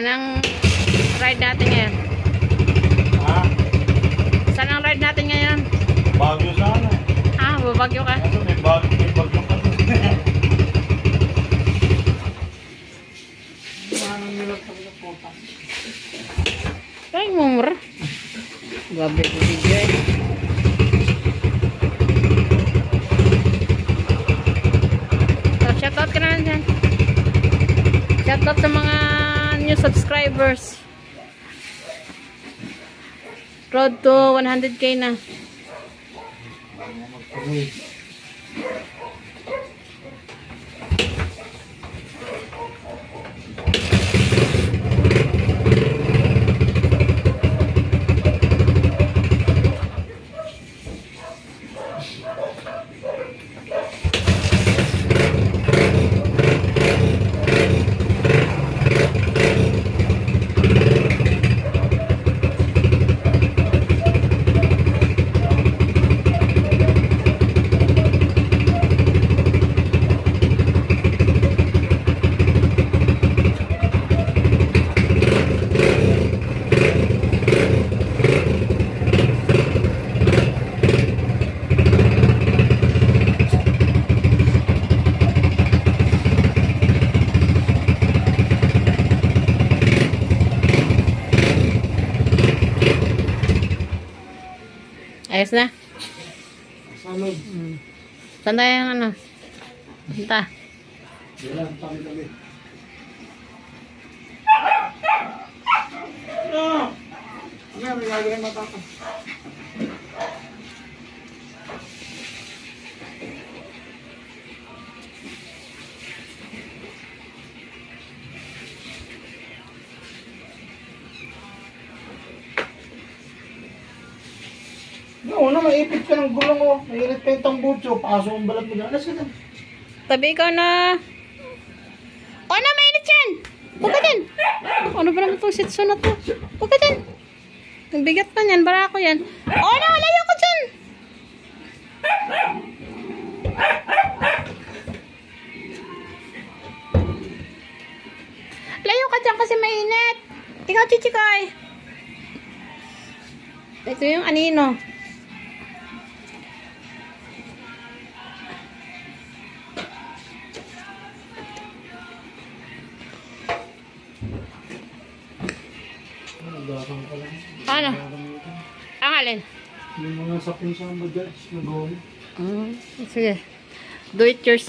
Saan ang ride natin ngayon? Ha? Saan ang ride natin ngayon? Bagyo sana. Ah, babagyo ka? Kaso may bagyo pa. Ay, mumura. Gabi ko video eh. So, shoutout ka naman dyan. Shoutout sa mga new subscribers. Road to 100k na. Ayos na? Salud. Saan tayo yung ano? Punta. Bilang kami. Ano? May gagawin mata ko. No, maipit ka ng gulong mo. Mainit pa itong butso. Paso ang balat mo dyan. Alas ka dyan. Tabi ikaw na. O na, mainit yan! Huwag ka din! Ano ba naman itong sitso na to? Huwag ka din! Ang bigat pa niyan, barako yan. O na, layo ka dyan! Layo ka dyan kasi mainit. Ikaw, chichikoy. Ito yung anino. Paano? Ang alin? Yung mga sapin sa mga judge na gawin. Sige. Do it yourself.